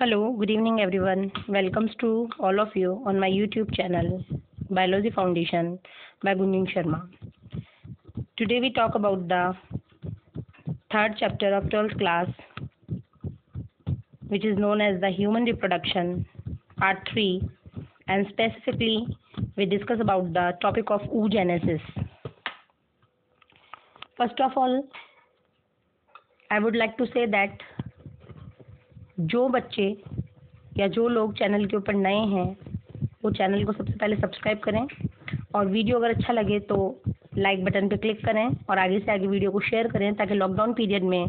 Hello, good evening everyone. Welcomes to all of you on my YouTube channel, Biology Foundation by Gunjan Sharma. Today we talk about the third chapter of 12th class, which is known as the Human Reproduction, Part 3, and specifically we discuss about the topic of oogenesis. First of all, I would like to say that जो बच्चे या जो लोग channel के ऊपर नए हैं वो चैनल को सबसे पहले सब्सक्राइब करें और वीडियो अगर अच्छा लगे तो लाइक बटन पे क्लिक करें और आगे से आगे वीडियो को शेयर करें ताकि लॉकडाउन पीरियड में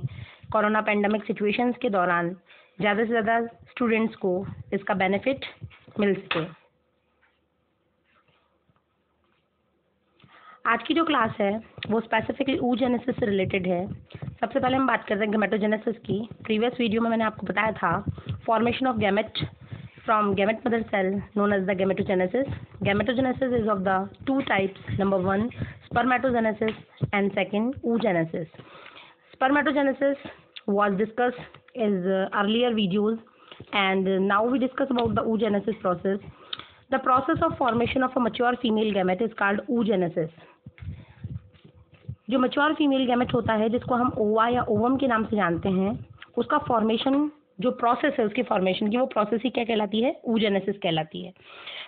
कोरोना पैंडेमिक सिचुएशंस के दौरान ज़्यादा से ज़्यादा स्टूडेंट्स को इसका बेनिफिट मिल सके। आज की जो क्लास है वो स्पेसिफिकली oogenesis से रिलेटेड है। सबसे पहले हम बात करते हैं गैमेटोजेनेसिस की। प्रीवियस वीडियो में मैंने आपको बताया था formation of gamete from gamete mother cell known as the gametogenesis. Gametogenesis is of the two types, number 1 spermatogenesis and second oogenesis. Spermatogenesis was discussed in earlier videos and now we discuss about the oogenesis process. The process of formation of a mature female gamete is called oogenesis. जो mature female gamete होता है जिसको हम ओवा या ovum के नाम से जानते हैं, उसका फॉर्मेशन जो प्रोसेस है उसकी फॉर्मेशन की वो प्रोसेस ही क्या कहलाती है? oogenesis कहलाती है,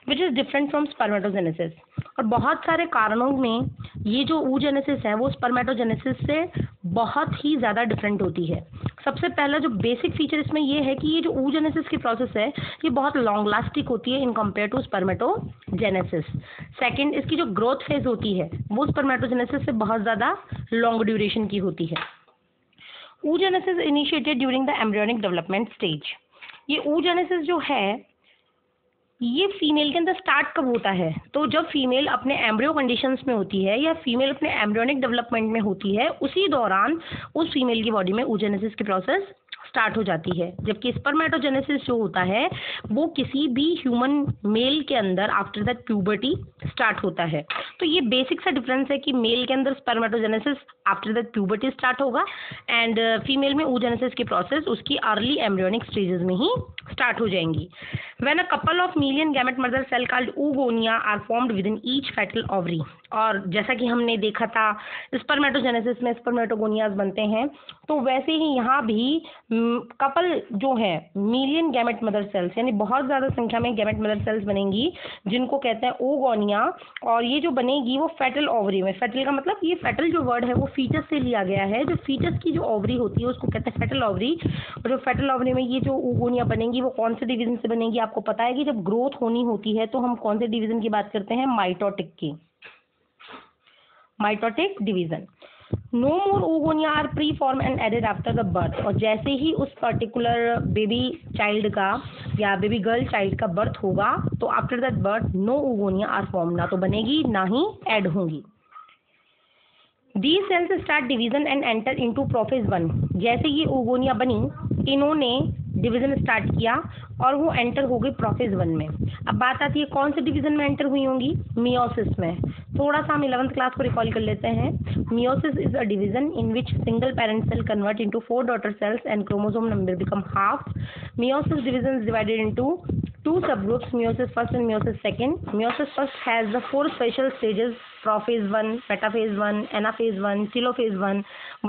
which is different from spermatogenesis. और बहुत सारे कारणों में ये जो oogenesis है वो स्पर्मेटोजेनेसिस से बहुत ही ज़्यादा डिफरेंट होती है। सबसे पहला जो बेसिक फीचर इसमें ये है कि ये जो oogenesis की प्रोसेस है ये बहुत लॉन्ग लास्टिक होती है in compare to spermatogenesis. Second, इसकी जो ग्रोथ फेज होती है वो स्पर्मेटोजेनेसिस से बहुत ज़्यादा लॉन्ग ड्यूरेशन की होती है। oogenesis initiated during the embryonic development stage. ये oogenesis जो है ये फीमेल के अंदर स्टार्ट कब होता है? तो जब फीमेल अपने एम्ब्रियो कंडीशंस में होती है या फीमेल अपने एम्ब्रियोनिक डेवलपमेंट में होती है, उसी दौरान उस फीमेल की बॉडी में oogenesis की प्रोसेस स्टार्ट हो जाती है। जबकि स्पर्मेटोजेनेसिस जो होता है वो किसी भी ह्यूमन मेल के अंदर आफ्टर दैट प्यूबर्टी स्टार्ट होता है। तो ये बेसिक सा डिफरेंस है कि मेल के अंदर spermatogenesis after that puberty start होगा एंड फीमेल में oogenesis की प्रोसेस उसकी अर्ली एम्ब्रियोनिक स्टेजेस में ही स्टार्ट हो जाएंगी। When a couple of million gamete mother cell called oogonia are formed within each fetal ovary. और जैसा कि हमने देखा था स्पर्मेटोजेनेसिस में स्पर्मेटोगोनियाज बनते हैं, तो वैसे ही यहाँ भी कपल जो है मिलियन गैमेट मदर सेल्स यानी बहुत ज़्यादा संख्या में गैमेट मदर सेल्स बनेंगी जिनको कहते हैं oogonia। और ये जो बनेगी वो फेटल ओवरी में, फेटल का मतलब ये फेटल जो वर्ड है वो फीटस से लिया गया है। जो फीटस की जो ओवरी होती है उसको कहते हैं फेटल ओवरी। और जो फेटल ओवरी में ये जो oogonia बनेंगी वो कौन से डिवीजन से बनेगी? आपको पता है कि जब ग्रोथ होनी होती है तो हम कौन से डिवीजन की बात करते हैं? माइटोटिक की, mitotic division. No more oogonia are pre form and added after the birth. और जैसे ही उस पर्टिकुलर बेबी चाइल्ड का या बेबी गर्ल चाइल्ड का बर्थ होगा तो after that birth no oogonia are form, ना तो बनेगी ना ही ऐड होंगी। These cells start division and enter into prophase 1। जैसे ये oogonia बनी इन्होंने डिवीजन स्टार्ट किया और वो एंटर हो गई प्रोफेज 1 में। अब बात आती है कौन से डिवीजन में एंटर हुई होंगी? मियोसिस में। थोड़ा सा हम 11th क्लास को रिकॉल कर लेते हैं। Meiosis is a division in which single parent cell convert into 4 daughter cells and chromosome number become half. Meiosis division is divided into two subgroups, meiosis first and meiosis second. Meiosis first has the 4 special stages: prophase 1, metaphase 1, anaphase 1, telophase 1.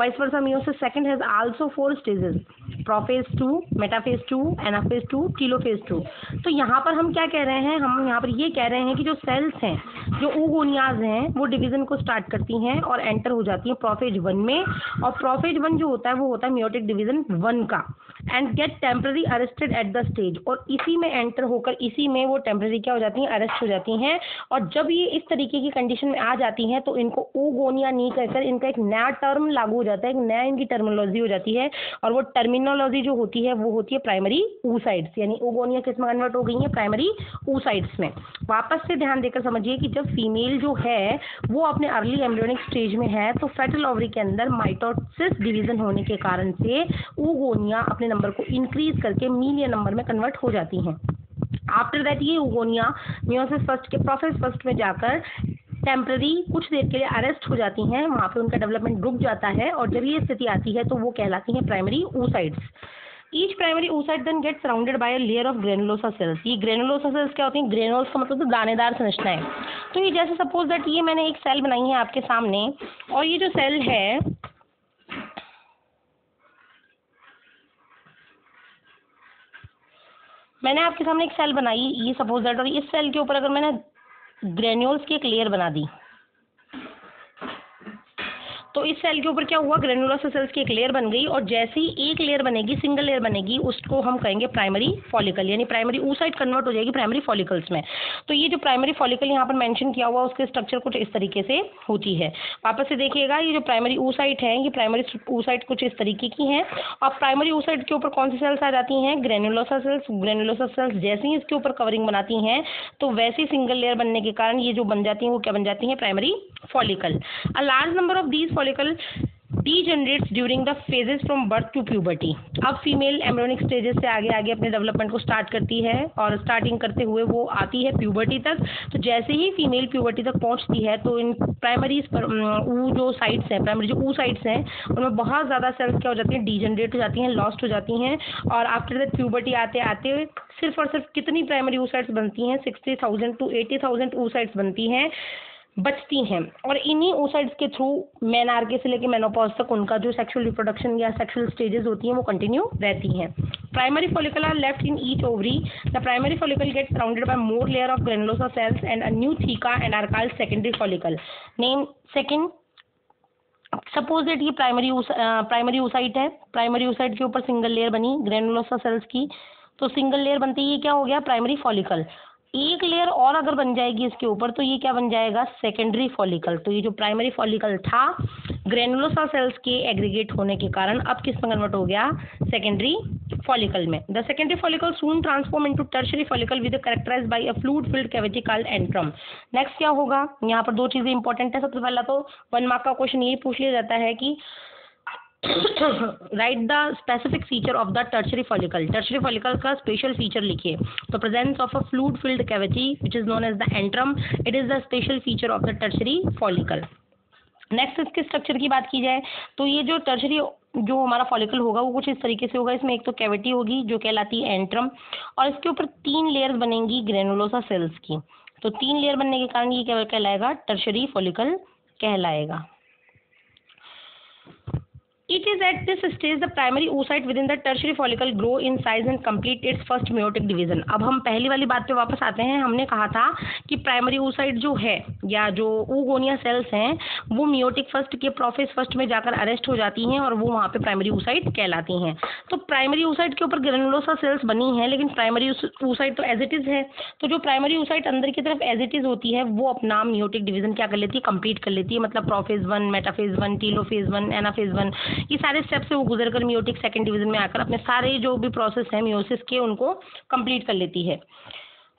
Vice versa, meiosis second has also 4 stages: prophase 2, metaphase 2, anaphase 2, telophase 2. तो यहाँ पर हम क्या कह रहे हैं? हम यहाँ पर ये कह रहे हैं कि जो सेल्स हैं, जो oogoनियाज हैं, वो डिवीजन को स्टार्ट करती हैं और एंटर हो जाती हैं प्रोफेज 1 में। और प्रोफेज 1 जो होता है वो होता है मियोटिक डिवीजन 1 का and get temporary arrested at the stage. और इसी में एंटर होकर इसी में वो टेम्पररी क्या हो जाती हैं? अरेस्ट हो जाती हैं। और जब ये इस तरीके की कंडीशन में आ जाती हैं तो इनको oogonia नहीं कहकर इनका एक नया टर्म लागू हो जाता है, एक नया इनकी टर्मिनोलॉजी हो जाती है। और वो टर्मिनोलॉजी जो होती है वो होती है प्राइमरी oocytes, यानी oogonia किस में कन्वर्ट हो गई है? प्राइमरी oocytes में। वापस से ध्यान देकर समझिए कि जब फीमेल जो है वो अपने अर्ली एम्ब्रियोनिक स्टेज में है तो फेटल ओवरी के अंदर माइटोसिस डिवीजन होने के कारण से oogonia अपने नंबर को इंक्रीज करके मिलियन नंबर में कन्वर्ट हो जाती हैं। आफ्टर दैट ये oogonia मियोसिस फर्स्ट के प्रोफेज फर्स्ट में जाकर टेम्पररी कुछ देर के लिए अरेस्ट हो जाती हैं, वहाँ पे उनका डेवलपमेंट रुक जाता है। और जब ये स्थिति आती है तो वो कहलाती हैं primary oocytes। Each primary oocyte then get surrounded by a layer of granulosa cells. ये ग्रेनुलोसा सेल्स क्या होती हैं? ग्रेनुल्स का मतलब तो दानेदार संरचना है। तो ये जैसे सपोज दैट ये मैंने एक सेल बनाई है आपके सामने, और ये जो सेल है मैंने आपके सामने एक सेल बनाई, ये सपोज दैट, और इस सेल के ऊपर अगर मैंने ग्रेन्यूल्स की एक लेयर बना दी, तो इस सेल के ऊपर क्या हुआ? ग्रेनुलोसा सेल्स की एक लेयर बन गई, और जैसे ही एक लेयर बनेगी, सिंगल लेयर बनेगी, उसको हम कहेंगे प्राइमरी फॉलिकल, यानी प्राइमरी oocyte कन्वर्ट हो जाएगी प्राइमरी फॉलिकल्स में। तो ये जो प्राइमरी फॉलिकल यहाँ पर मेंशन किया हुआ, उसके स्ट्रक्चर कुछ इस तरीके से होती है। वापस से देखिएगा, ये जो प्राइमरी oocyte है, ये प्राइमरी oocyte कुछ इस तरीके की हैं, और प्राइमरी oocyte के ऊपर कौन सी सेल्स आ जाती हैं? Granulosa cells. ग्रेनुलोसा सेल्स जैसे ही इसके ऊपर कवरिंग बनाती हैं, तो वैसे सिंगल लेयर बनने के कारण ये जो बन जाती हैं, वो क्या बन जाती हैं? Primary follicle. A large number of these follicle degenerates during the phases from birth to puberty। अब फीमेल एम्ब्रियोनिक स्टेजेस से आगे आगे अपने डेवलपमेंट को स्टार्ट करती है, और स्टार्टिंग करते हुए वो आती है प्यूबर्टी तक। तो जैसे ही फीमेल प्यूबर्टी तक पहुंचती है, तो इन प्राइमरी जो साइट्स हैं, प्राइमरी जो oocytes हैं, उनमें बहुत ज़्यादा सेल्स क्या हो जाती हैं? डीजनरेट हो जाती हैं, लॉस्ट हो जाती हैं। और आफ्टर दैट प्यूबर्टी आते आते सिर्फ और सिर्फ कितनी प्राइमरी oocytes बनती हैं? 60,000 to 80,000 oocytes बनती हैं, बचती हैं। और इन्हीं oocytes के थ्रू मेनार्के से लेकर मेनोपॉज तक उनका जो सेक्सुअल रिप्रोडक्शन या सेक्सुअल स्टेजेस होती हैं, वो कंटिन्यू रहती हैं। Primary follicle are left in each ovary. The primary follicle gets surrounded by more layer of granulosa cells and a new theca and are called secondary follicle. Name second, suppose that ये primary oocyte है, primary oocyte के ऊपर single layer बनी granulosa cells की, तो single layer बनते ही ये क्या हो गया? Primary follicle. एक लेयर और अगर बन जाएगी इसके ऊपर, तो ये क्या बन जाएगा? Secondary follicle. तो ये जो प्राइमरी फॉलिकल था, ग्रेनुलोसा सेल्स के एग्रीगेट होने के कारण अब किस में कन्वर्ट हो गया? सेकेंडरी फॉलिकल में। The secondary follicle soon transform into tertiary follicle with characterised by a fluid filled cavity called antrum. Next क्या होगा? यहाँ पर दो चीजें इंपॉर्टेंट है। सबसे पहला तो 1 मार्क का क्वेश्चन ये पूछ लिया जाता है कि write the specific feature of the tertiary follicle. Tertiary follicle का स्पेशल फीचर लिखिए। तो presence of a fluid filled cavity which is known as the antrum, it is the special feature of the tertiary follicle. Next इसके structure की बात की जाए, तो ये जो टर्शरी जो हमारा फॉलिकल होगा, वो कुछ इस तरीके से होगा। इसमें एक तो कैविटी होगी जो कहलाती है एंट्रम, और इसके ऊपर 3 लेयर्स बनेंगी ग्रेनुलोसा सेल्स की। तो 3 लेयर बनने के कारण ये क्या कहलाएगा? टर्शरी फॉलिकल कहलाएगा। It is at this stage the primary oocyte within the tertiary follicle grow in size and complete its first meiotic division। अब हम पहली वाली बात पे वापस आते हैं। हमने कहा था कि प्राइमरी oocyte जो है, या जो oogonia सेल्स हैं, वो meiotic फर्स्ट के प्रोफेज फर्स्ट में जाकर अरेस्ट हो जाती हैं, और वो वहाँ पे प्राइमरी oocyte कहलाती हैं। तो प्राइमरी oocyte के ऊपर ग्रेनुलोसा सेल्स बनी हैं, लेकिन प्राइमरी oocyte तो एज इट इज है। तो जो प्राइमरी oocyte अंदर की तरफ एज इट इज होती है, वो अपना meiotic डिवीजन क्या कर लेती है? कंप्लीट कर लेती है। मतलब प्रोफेज 1, मेटाफेज 1, टीलोफेज 1, एनाफेज 1, ये सारे स्टेप से वो गुजरकर मियोटिक सेकंड डिवीजन में आकर अपने सारे जो भी प्रोसेस है मियोसिस के, उनको कंप्लीट कर लेती है।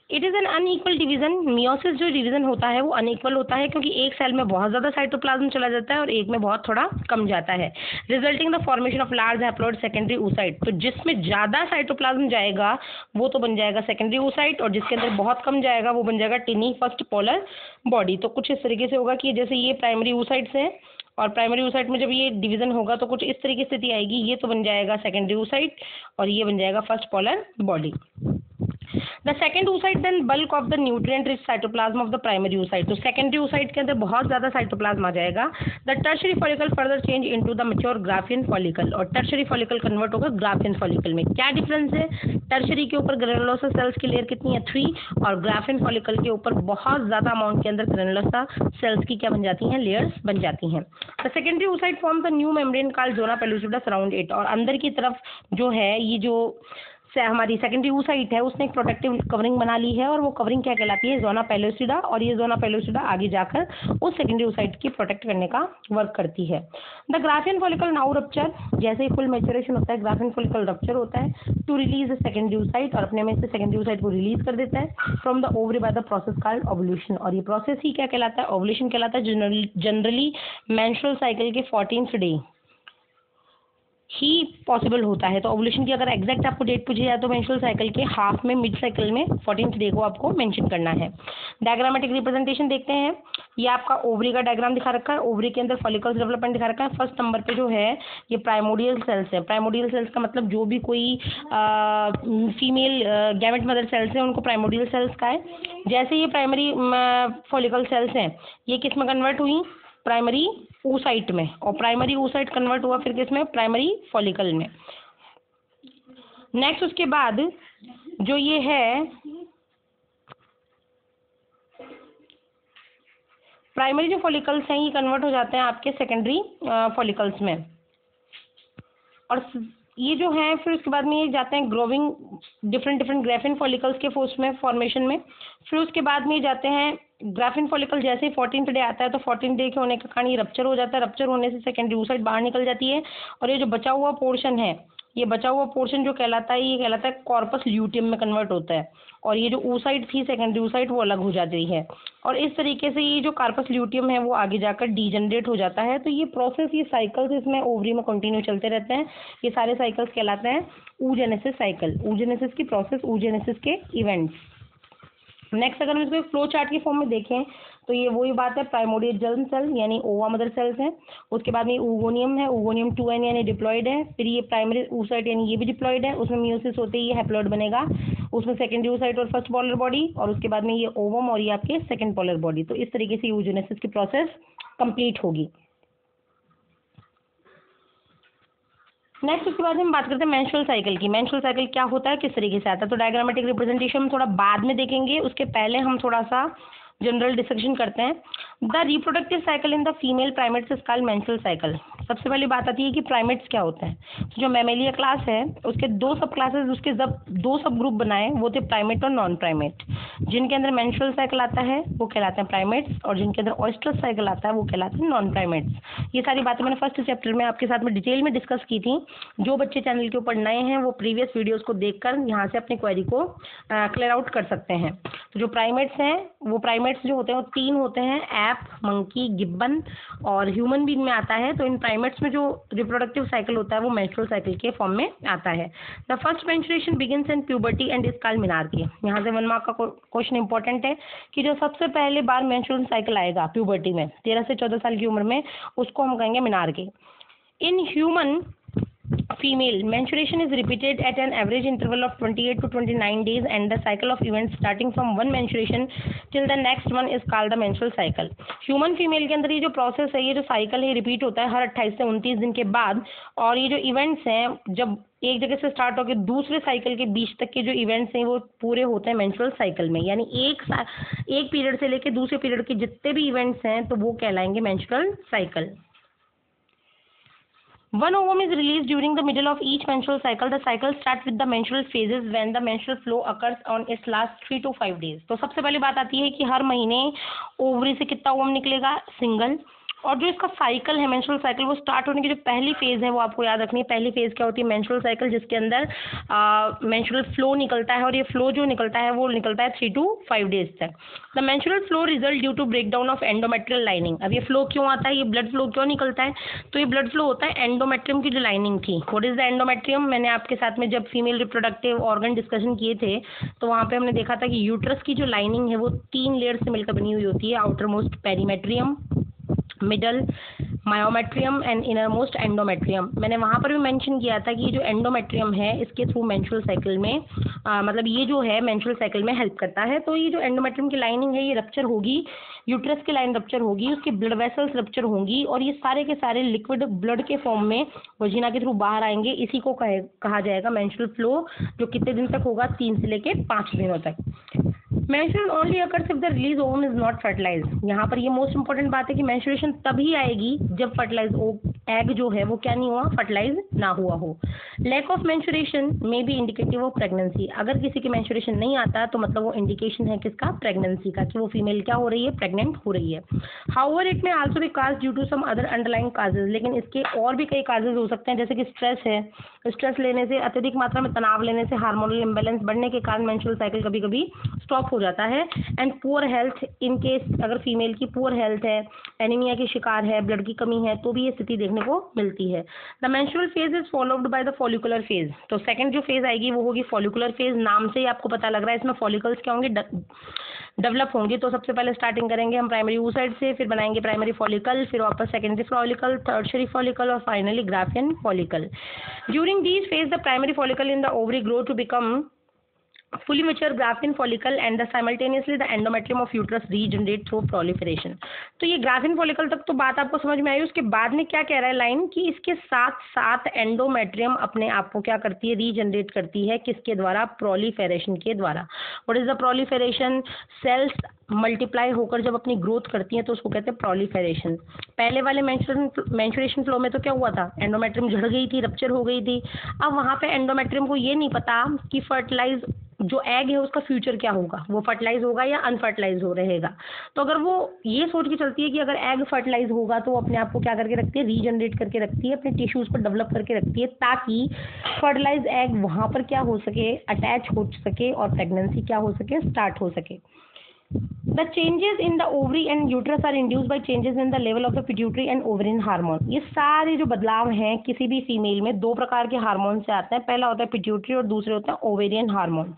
It is an unequal division. Meiosis जो डिवीजन होता है वो अनइक्वल होता है, क्योंकि एक सेल में बहुत ज्यादा साइटोप्लाज्म चला जाता है और एक में बहुत थोड़ा कम जाता है, resulting the formation of large haploid secondary oocyte। तो जिसमें ज्यादा साइटोप्लाज्म जाएगा वो तो बन जाएगा सेकेंडरी oocyte, और जिसके अंदर बहुत कम जाएगा वो बन जाएगा टिनी फर्स्ट पोलर बॉडी। तो कुछ इस तरीके से होगा कि जैसे ये प्राइमरी oocytes हैं, और प्राइमरी oocyte में जब ये डिवीजन होगा तो कुछ इस तरीके की स्थिति आएगी। ये तो बन जाएगा सेकेंडरी oocyte, और ये बन जाएगा first polar body. The second oocyte then bulk of the nutrient rich cytoplasm of the primary oocyte। तो secondary oocyte के अंदर बहुत ज्यादा साइटोप्लाज्म आ जाएगा। The tertiary follicle further change into the mature Graafian follicle, और tertiary follicle कन्वर्ट होगा Graafian follicle में। क्या डिफरेंस है? tertiary के ऊपर ग्रेनुलोसा सेल्स की लेयर कितनी है? 3, और Graafian follicle के ऊपर बहुत ज्यादा अमाउंट के अंदर ग्रेनुलोसा सेल्स की क्या बन जाती हैं? लेयर्स बन जाती हैं। The secondary oocyte forms a new membrane called zona pellucida surround it, और अंदर की तरफ जो है, ये जो हमारी सेकेंडरी oocyte है, उसने एक प्रोटेक्टिव कवरिंग बना ली है, और वो कवरिंग क्या कहलाती है? Zona pellucida. और ये जोना पेलोसिडा आगे जाकर उस सेकेंडरी oocyte की प्रोटेक्ट करने का वर्क करती है। The Graafian follicle now rupture, जैसे ही फुल मैच्योरेशन होता है ग्राफियन फॉलिकल रप्चर होता है टू रिलीज सेकेंडरी oocyte, और अपने में से सेकेंडरी oocyte को रिलीज कर देता है from the ovary by the process called ovulation. और ये प्रोसेस ही क्या कहलाता है? ओवुलेशन कहलाता है। जनरली मेंस्ट्रुअल साइकिल के 14th डे ही पॉसिबल होता है। तो ओवुलेशन की अगर एग्जैक्ट आपको डेट पूछी जाए तो मेंस्ट्रुअल साइकिल के हाफ में, मिड साइकिल में 14th डे को आपको मेंशन करना है। डायग्रामेटिक रिप्रेजेंटेशन देखते हैं। ये आपका ओवरी का डायग्राम दिखा रखा है। ओवरी के अंदर फॉलिकल्स डेवलपमेंट दिखा रखा है। फर्स्ट नंबर पे जो है ये प्राइमोडियल सेल्स है। प्राइमोडियल सेल्स का मतलब जो भी कोई फीमेल गैमेट मदर सेल्स है उनको प्राइमोडियल सेल्स का है। जैसे ये प्राइमरी फॉलिकल सेल्स हैं ये किस में कन्वर्ट हुई, प्राइमरी oocyte में, और प्राइमरी oocyte कन्वर्ट हुआ फिर किसमें, प्राइमरी फॉलिकल में। नेक्स्ट उसके बाद जो ये है प्राइमरी जो फॉलिकल्स हैं ये कन्वर्ट हो जाते हैं आपके सेकेंडरी फॉलिकल्स में, और ये जो है फिर उसके बाद में ये जाते हैं ग्रोविंग डिफरेंट ग्राफिन फॉलिकल्स के फॉर्मेशन में। फिर उसके बाद में ये जाते हैं ग्राफिन फॉलिकल जैसे ही 14th डे आता है तो 14th डे के होने के कारण ये रप्चर हो जाता है। रप्चर होने से सेकेंडरी oocyte बाहर निकल जाती है, और ये जो बचा हुआ पोर्शन है, ये बचा हुआ पोर्शन जो कहलाता है ये कहलाता है कॉर्पस ल्यूटियम में कन्वर्ट होता है, और ये जो oocyte थी सेकेंडरी oocyte वो अलग हो जाती है, और इस तरीके से ये जो कार्पस ल्यूटियम है वो आगे जाकर डीजनरेट हो जाता है। तो ये प्रोसेस, ये साइकिल्स इसमें ओवरी में कंटिन्यू चलते रहते हैं। ये सारे साइकिल्स कहलाते हैं oogenesis साइकिल, oogenesis की प्रोसेस, oogenesis के इवेंट्स। नेक्स्ट अगर हम इसको फ्लो चार्ट की फॉर्म में देखें तो ये वही बात है, प्राइमोडियल जर्म सेल यानी ओवा मदर सेल्स हैं। उसके बाद में oogoनियम है, oogoनियम 2n यानी डिप्लॉइड है। फिर ये प्राइमरी oocyte यानी ये भी डिप्लॉइड है, उसमें मियोसिस होते ही ये हैप्लॉइड बनेगा, उसमें सेकेंडरी oocyte और फर्स्ट पोलर बॉडी, और उसके बाद में ये ओवम और ये आपके सेकेंड पोलर बॉडी। तो इस तरीके से oogenesis की प्रोसेस कंप्लीट होगी। नेक्स्ट उसके बाद हम बात करते हैं मेंस्ट्रुअल साइकिल की। मेंस्ट्रुअल साइकिल क्या होता है, किस तरीके से आता है, तो डायग्रामेटिक रिप्रेजेंटेशन हम थोड़ा बाद में देखेंगे, उसके पहले हम थोड़ा सा जनरल डिस्कशन करते हैं। The reproductive cycle in the female primates is called menstrual cycle. सबसे पहली बात आती है कि प्राइमेट्स क्या होता है। तो जो मैमेलिया क्लास है उसके दो सब क्लासेस, उसके जब दो सब ग्रुप बनाए वो थे प्राइमेट और नॉन प्राइमेट। जिनके अंदर मेंस्ट्रुअल साइकिल आता है वो कहलाते हैं प्राइमेट्स, और जिनके अंदर ऑयस्ट्रस साइकिल आता है वो कहलाते हैं नॉन प्राइमेट्स। ये सारी बातें मैंने फर्स्ट चैप्टर में आपके साथ में डिटेल में डिस्कस की थी। जो बच्चे चैनल के ऊपर नए हैं वो प्रीवियस वीडियोस को देखकर यहाँ से अपनी क्वेरी को क्लियर आउट कर सकते हैं। तो जो प्राइमेट्स हैं वो प्राइमेट्स जो होते हैं वो 3 होते हैं, ऐप, मंकी, गिब्बन और ह्यूमन बीइंग में आता है। तो इन प्राइमेट्स में जो रिप्रोडक्टिव साइकिल होता है वो मेंस्ट्रुअल साइकिल के फॉर्म में आता है। The first menstruation begins in puberty and is called menarche. यहाँ से 1 मार्क का क्वेश्चन इंपॉर्टेंट है कि जो सबसे पहले बार मेंस्ट्रुअल साइकिल आएगा प्यूबर्टी में 13 से 14 साल की उम्र में, उसको हम कहेंगे menarche. In human female menstruation is repeated at an average interval of 28 to 29 days, and the cycle of events starting from one menstruation till the next one is called the menstrual cycle. human female के अंदर ये जो process है, ये जो cycle है, repeat होता है हर 28 से 29 दिन के बाद, और ये जो इवेंट्स हैं जब एक जगह से स्टार्ट होकर दूसरे साइकिल के बीच तक के जो इवेंट्स हैं वो पूरे होते हैं मेंस्ट्रुअल साइकिल में। यानी एक पीरियड से लेकर दूसरे पीरियड के जितने भी इवेंट्स हैं तो वो कहलाएंगे menstrual cycle. One ovum is released during the middle of each menstrual cycle. The cycle starts with the menstrual phases when the menstrual flow occurs on its last 3 to 5 days. तो सबसे पहली बात आती है कि हर महीने ओवरी से कितना ओवम निकलेगा, सिंगल। और जो इसका साइकिल है मेंस्ट्रुअल साइकिल, वो स्टार्ट होने की जो पहली फेज है वो आपको याद रखनी है। पहली फेज क्या होती है, मेंस्ट्रुअल साइकिल, जिसके अंदर मेंस्ट्रुअल फ्लो निकलता है, और ये फ्लो जो निकलता है वो निकलता है 3 to 5 डेज तक। The menstrual flow result due to breakdown of endometrial lining. अब ये फ्लो क्यों आता है, ये ब्लड फ्लो क्यों निकलता है, तो ये ब्लड फ्लो होता है एंडोमेट्रियम की जो लाइनिंग थी। व्हाट इज द एंडोमेट्रियम, मैंने आपके साथ में जब फीमेल रिप्रोडक्टिव ऑर्गन डिस्कशन किए थे तो वहाँ पे हमने देखा था कि यूट्रस की जो लाइनिंग है वो 3 लेयर से मिलकर बनी हुई होती है। Outer most perimetrium, middle myometrium and inner most endometrium. मैंने वहाँ पर भी मेंशन किया था कि ये जो एंडोमेट्रियम है इसके थ्रू मेंस्ट्रुअल साइकिल में मतलब ये जो है मेंस्ट्रुअल साइकिल में हेल्प करता है। तो ये जो एंडोमेट्रियम की लाइनिंग है ये रप्चर होगी, यूट्रस की लाइन रप्चर होगी, उसकी ब्लड वेसल्स रप्चर होंगी, और ये सारे के सारे लिक्विड ब्लड के फॉर्म में वजीना के थ्रू बाहर आएंगे। इसी को कहा जाएगा मेंस्ट्रुअल फ्लो, जो कितने दिन तक होगा, 3 से लेके 5 दिनों तक। Menstruation only occurs if the release ovum is not fertilised. यहाँ पर ये मोस्ट इंपॉर्टेंट बात है कि मेंस्ट्रुएशन तभी आएगी जब फर्टिलाइज एग जो है वो क्या नहीं हुआ, फर्टिलाइज ना हुआ हो। Lack of menstruation may be indicative of pregnancy. अगर किसी की मेंस्ट्रुएशन नहीं आता तो मतलब वो इंडिकेशन है किसका, प्रेगनेंसी का, कि वो फीमेल क्या हो रही है, प्रेग्नेंट हो रही है। However it may also be caused due to some other underlying causes. लेकिन इसके और भी कई काजेज हो सकते हैं, जैसे कि स्ट्रेस है, स्ट्रेस लेने से, अत्यधिक मात्रा में तनाव लेने से, हार्मोनल इम्बैलेंस बढ़ने के कारण मेंस्ट्रुअल साइकिल कभी कभी स्टॉप हो जाता है। And poor health, in case अगर फीमेल की पुअर हेल्थ है एनीमिया की शिकार है, ब्लड की कमी है, तो भी ये स्थिति देखने को मिलती है। The menstrual phase is followed by the follicular phase. तो सेकंड जो फेज आएगी वो होगी फॉलिकुलर फेज। नाम से ही आपको पता लग रहा है इसमें फॉलिकल्स क्या होंगे, डेवलप होंगे। तो सबसे पहले स्टार्टिंग करेंगे हम प्राइमरी oocyte से, फिर बनाएंगे प्राइमरी फॉलिकल, फिर वापस सेकेंडरी फॉलिकल, टर्शियरी फॉलिकल और finally Graafian follicle. During these phase the primary follicle in the ovary grow to become fully mature graphene follicle and the simultaneously the endometrium of uterus regenerate through proliferation। तो ये graphene follicle तक तो बात आपको समझ में आई। उसके बाद में क्या कह रहा है लाइन कि इसके साथ साथ एंडोमेट्रियम अपने आप को क्या करती है, रीजनरेट करती है। किसके द्वारा? प्रोलिफेरेशन के द्वारा। What is the proliferation? Cells multiply होकर जब अपनी ग्रोथ करती हैं तो उसको कहते हैं प्रोलिफेरेशन। पहले वाले मेंस्ट्रुएशन फ्लो में तो क्या हुआ था, एंडोमेट्रियम झड़ गई थी, रप्चर हो गई थी। अब वहां पे एंडोमेट्रियम को ये नहीं पता कि फर्टिलाइज जो एग है उसका फ्यूचर क्या होगा, वो फर्टिलाइज होगा या अनफर्टिलाइज हो रहेगा। तो अगर वो ये सोच के चलती है कि अगर एग फर्टिलाइज होगा तो अपने आप को क्या करके रखती है, रीजनरेट करके रखती है, अपने टिश्यूज पर डेवलप करके रखती है, ताकि फर्टिलाइज एग वहां पर क्या हो सके, अटैच हो सके और प्रेगनेंसी क्या हो सके, स्टार्ट हो सके। The changes in the ovary and uterus are induced by changes in the level of the pituitary and ovarian hormone। ये सारे जो बदलाव हैं किसी भी फीमेल में दो प्रकार के हार्मोन से आते हैं। पहला होता है पिट्यूटरी और दूसरे होते हैं ovarian hormone.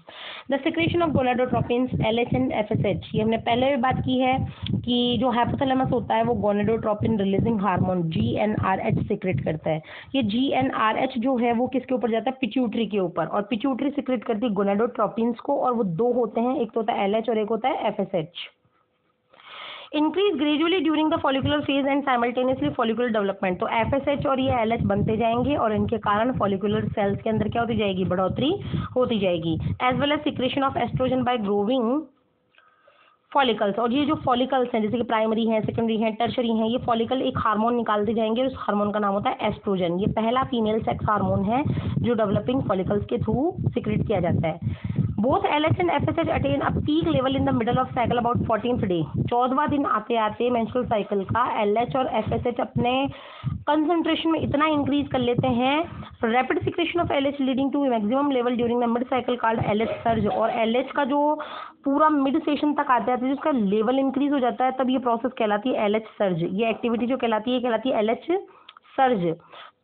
The secretion of gonadotropins LH and FSH, ये हमने पहले भी बात की है कि जो हाइपोथैलेमस होता है वो gonadotropin releasing hormone GnRH secrete करता है। ये GnRH जो है वो किसके ऊपर जाता है, पिट्यूटरी के ऊपर, और पिट्यूटरी सिक्रेट करती है गोनाडोट्रोपिन्स को, और वो दो होते हैं, एक तो होता है LH और एक होता है FSH। Increase gradually during the follicular phase and simultaneously follicular development. तो FSH और ये LH बनते जाएंगे और इनके कारण फॉलिकुलर सेल्स के अंदर क्या होती जाएगी, बढ़ोतरी होती जाएगी। As well as secretion of oestrogen by growing follicles. और ये जो फॉलिकल्स हैं जैसे कि प्राइमरी हैं, सेकेंडरी हैं, टर्शरी हैं, ये फॉलिकल एक हार्मोन निकालते जाएंगे, उस हार्मोन का नाम होता है एस्ट्रोजन। ये पहला फीमेल सेक्स हार्मोन है जो डेवलपिंग फॉलिकल्स के थ्रू सिक्रेट किया जाता है। Both LH and FSH attain a peak level in the middle of cycle about 14th day. 14वां दिन आते आते मेंस्ट्रुअल साइकिल का LH और FSH अपने कंसंट्रेशन में इतना इंक्रीज कर लेते हैं, rapid secretion of LH leading to maximum level during the mid cycle called LH surge. और LH का जो पूरा मिड सेशन तक आते आते जिसका लेवल इंक्रीज हो जाता है, तब ये प्रोसेस कहलाती है LH सर्ज। ये एक्टिविटी जो कहलाती है LH surge.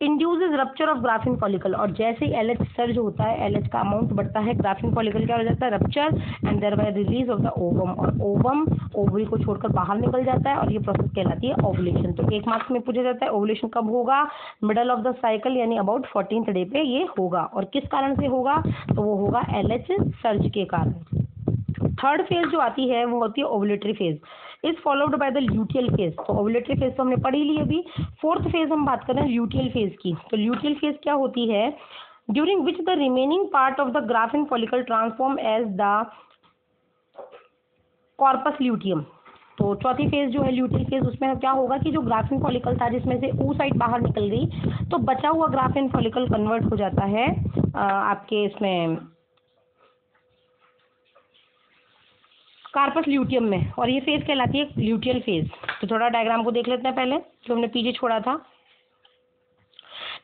Induces rupture of graphene follicle. और जैसे ही LH सर्ज होता है, LH का अमाउंट बढ़ता है, ग्राफिन फॉलिकल क्या हो जाता है, rupture, and thereby release of the ovum. और ओवम ओवरी को छोड़कर बाहर निकल जाता है और ये प्रोसेस कहलाती है ओवुलेशन। तो एक मार्क्स में पूछा जाता है ओवुलेशन कब होगा, मिडल ऑफ द साइकिल यानी अबाउट 14th डे पे ये होगा। और किस कारण से होगा, तो वो होगा LH सर्ज के कारण। थर्ड फेज जो आती है वो होती है ovulatory phase, is followed by the luteal phase. तो ओवुलेटरी फेज तो हमने पढ़ी ली अभी। फोर्थ फेज हम बात कर रहे हैं ल्यूटियल फेज की। तो ल्यूटियल फेज क्या होती है, during which the remaining part of the Graafian follicle transform as the corpus luteum. तो चौथी फेज जो है ल्यूटियल फेज, उसमें क्या होगा कि जो ग्राफिन फॉलिकल था जिसमें से oocyte बाहर निकल गई, तो बचा हुआ ग्राफिन फॉलिकल कन्वर्ट हो जाता है आपके इसमें कार्पस ल्यूटियम में, और ये फेज कहलाती है ल्यूटियल फेज। तो थोड़ा डायग्राम को देख लेते हैं पहले जो हमने पीछे छोड़ा था।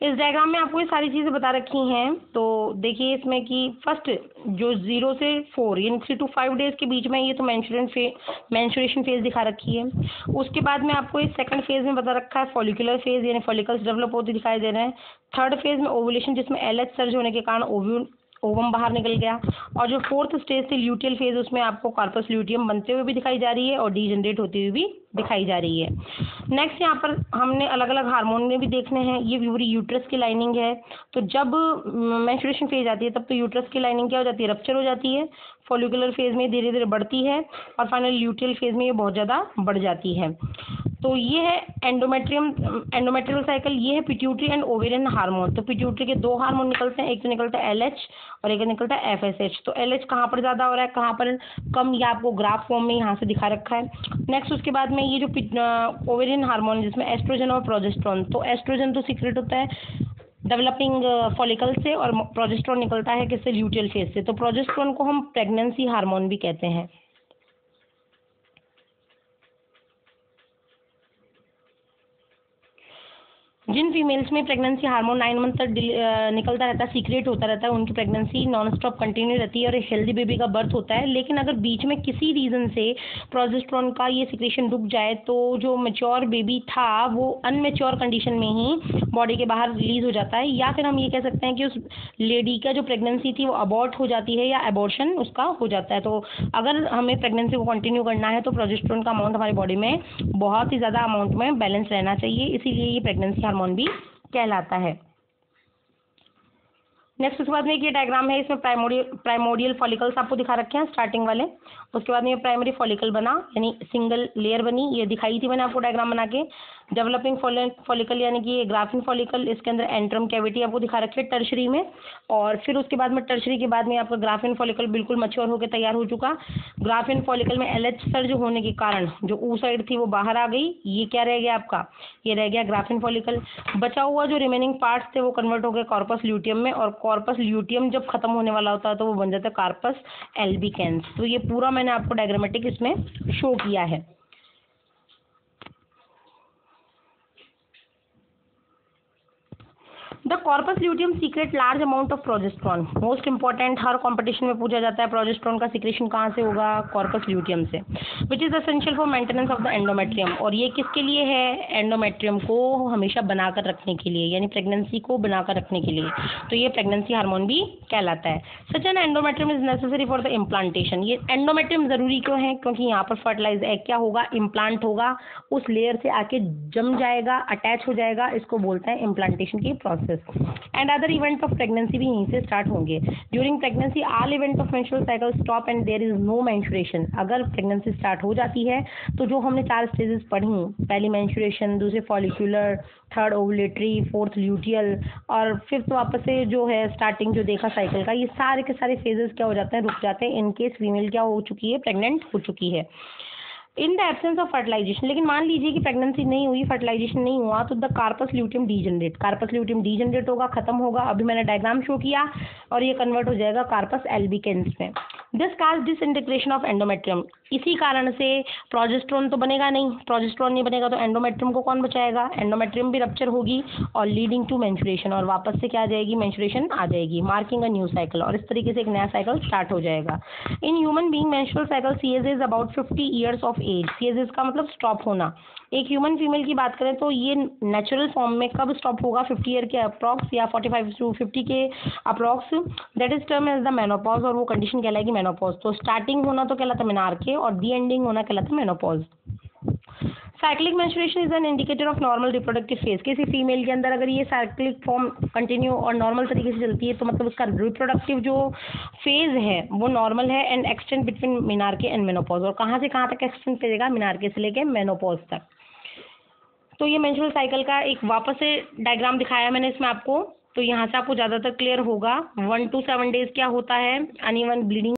इस डायग्राम में आपको ये सारी चीज़ें बता रखी हैं। तो देखिए इसमें कि फर्स्ट जो 0 से 4 यानी 3 to 5 डेज के बीच में ये तो मेंस्ट्रुएशन फेज दिखा रखी है। उसके बाद में आपको इस सेकंड फेज में बता रखा है फॉलिकुलर फेज, यानी फॉलिकल्स डेवलप होते दिखाई दे रहे हैं। थर्ड फेज में ओवुलेशन जिसमें LH सर्ज होने के कारण ओवम बाहर निकल गया। और जो फोर्थ स्टेज थी ल्यूटियल फेज, उसमें आपको कार्पस ल्यूटियम बनते हुए भी दिखाई जा रही है और डीजनरेट होती हुई भी दिखाई जा रही है। नेक्स्ट यहाँ पर हमने अलग अलग हार्मोन में भी देखने हैं। ये पूरी यूट्रस की लाइनिंग है। तो जब मेंस्ट्रुएशन फेज आती है तब तो यूट्रस की लाइनिंग क्या हो जाती है, रप्चर हो जाती है। फॉलिकुलर फेज में धीरे धीरे बढ़ती है और फाइनली ल्यूटियल फेज में ये बहुत ज़्यादा बढ़ जाती है। तो ये है एंडोमेट्रियल साइकिल, ये है पिट्यूटरी एंड ओवेरियन हार्मोन। तो पिट्यूटरी के दो हार्मोन निकलते हैं, एक तो निकलता है LH और एक निकलता है FSH। तो LH कहाँ पर ज़्यादा हो रहा है, कहाँ पर कम, ये आपको ग्राफ फॉर्म में यहाँ से दिखा रखा है। नेक्स्ट उसके बाद में ये जो ओवेरियन हार्मोन जिसमें एस्ट्रोजन और प्रोजेस्टेरोन। तो एस्ट्रोजन तो सीक्रेट होता है डेवलपिंग फॉलिकल से और प्रोजेस्टेरोन निकलता है किससे, ल्यूटियल फेज से। तो प्रोजेस्टेरोन को हम प्रेगनेंसी हार्मोन भी कहते हैं। जिन फीमेल्स में प्रेगनेंसी हार्मोन 9 मंथ तक निकलता रहता है, सीक्रेट होता रहता है, उनकी प्रेगनेंसी नॉन स्टॉप कंटिन्यू रहती है और एक हेल्दी बेबी का बर्थ होता है। लेकिन अगर बीच में किसी रीज़न से प्रोजेस्टेरोन का ये सिक्रेशन रुक जाए तो जो मैच्योर बेबी था वो अनमेच्योर कंडीशन में ही बॉडी के बाहर रिलीज हो जाता है, या फिर हम ये कह सकते हैं कि उस लेडी का जो प्रेगनेंसी थी वो अबॉर्ट हो जाती है या एबॉर्शन उसका हो जाता है। तो अगर हमें प्रेगनेंसी को कंटिन्यू करना है तो प्रोजेस्टेरोन का अमाउंट हमारी बॉडी में बहुत ही ज़्यादा अमाउंट में बैलेंस रहना चाहिए, इसीलिए ये प्रेगनेंसी हार्मोन भी कहलाता है। नेक्स्ट उसके बाद में ये डायग्राम है, इसमें प्राइमोडियल फॉलिकल्स आपको दिखा रखे हैं स्टार्टिंग वाले। उसके बाद में ये प्राइमरी फॉलिकल बना यानी सिंगल लेयर बनी, ये दिखाई थी मैंने आपको डायग्राम बना के। डेवलपिंग फॉलिकल यानी कि ग्राफिन फॉलिकल, इसके अंदर एंट्रम कैविटी आपको दिखा रखी है टर्शरी में। और फिर उसके बाद में टर्शरी के बाद में आपका ग्राफिन फॉलिकल बिल्कुल मैच्योर होकर तैयार हो चुका। ग्राफिन फॉलिकल में एलएच सर्ज होने के कारण जो ऊ साइड थी वो बाहर आ गई, ये क्या रह गया आपका, ये रह गया ग्राफिन फॉलिकल। बचा हुआ जो रिमेनिंग पार्ट्स थे वो कन्वर्ट हो गए कॉर्पस ल्यूटियम में, और कॉर्पस ल्यूटियम जब खत्म होने वाला होता है तो वो बन जाता है कार्पस एल्बिकेंस। तो ये पूरा मैंने आपको डायग्रामेटिक इसमें शो किया है। The corpus luteum secret large amount of progesterone. Most important, her competition में पूछा जाता है प्रोजेस्टेरोन का सिक्रेशन कहाँ से होगा, कॉर्पस ल्यूटियम से, which is essential for maintenance of the endometrium. और ये किसके लिए है, एंडोमेट्रियम को हमेशा बनाकर रखने के लिए, यानी प्रेगनेंसी को बनाकर रखने के लिए। तो ये प्रेगनेंसी हार्मोन भी कहलाता है। Such an endometrium is necessary for the implantation. ये एंडोमेट्रियम जरूरी क्यों है, क्योंकि यहाँ पर फर्टिलाइज एग क्या होगा, इम्प्लांट होगा, उस लेयर से आके जम जाएगा, अटैच हो जाएगा, इसको बोलते हैं इम्प्लांटेशन की process. And other event of pregnancy भी यहीं से स्टार्ट होंगे। During pregnancy all event of menstrual cycle stop and there is no menstruation. अगर प्रेगनेंसी स्टार्ट हो जाती है तो जो हमने 4 स्टेजेस पढ़ी, पहली मेंस्ट्रुएशन, दूसरी follicular, third ovulatory, fourth luteal और फिफ्थ वापस से जो है स्टार्टिंग जो देखा साइकिल का, ये सारे के सारे फेजेस क्या हो जाते हैं, रुक जाते हैं इन केस फीमेल क्या हो चुकी है, प्रेग्नेंट हो चुकी है। In the absence of fertilization, लेकिन मान लीजिए कि प्रेगनेंसी नहीं हुई, फर्टिलाइजेशन नहीं हुआ, तो the corpus luteum degenerate, corpus luteum degenerate होगा, खत्म होगा। अभी मैंने डायग्राम शो किया और ये कन्वर्ट हो जाएगा कार्पस एल्बिकेंस में। This cause disintegration of endometrium. इसी कारण से प्रोजेस्टेरोन तो बनेगा नहीं, प्रोजेस्टेरोन नहीं बनेगा तो एंडोमेट्रियम को कौन बचाएगा, एंडोमेट्रियम भी रप्चर होगी और लीडिंग टू मेंस्ट्रुएशन, और वापस से क्या आ जाएगी, मेंस्ट्रुएशन आ जाएगी, मार्किंग अ न्यू साइकिल, और इस तरीके से एक नया साइकिल स्टार्ट हो जाएगा। In human being menstrual cycle ceases is about 50 years of age. Ceases का मतलब स्टॉप होना। एक ह्यूमन फीमेल की बात करें तो ये नेचुरल फॉर्म में कब स्टॉप होगा, 50 ईयर के अप्रॉक्स या 45 to 50 के approx, that is term as the menopause, और वो कंडीशन कहलाएगी मेनोपॉज। तो स्टार्टिंग होना तो कहलाता है मेनार्के और दी एंडिंग होना कहलाता है menopause. Cyclic menstruation is an indicator of normal reproductive phase. किसी फीमेल के अंदर अगर ये साइक्लिक फॉर्म कंटिन्यू और नॉर्मल तरीके से चलती है तो मतलब उसका रिप्रोडक्टिव जो फेज है वो नॉर्मल है and extend between menarche and menopause. और कहाँ से कहाँ तक एक्सटेंड करेगा, मेनार्के से लेके मेनोपॉज तक। तो ये मेंस्ट्रुअल साइकिल का एक वापस से डायग्राम दिखाया मैंने इसमें आपको, तो यहाँ से आपको ज़्यादातर क्लियर होगा। 1 to 7 डेज क्या होता है, अनइवन ब्लीडिंग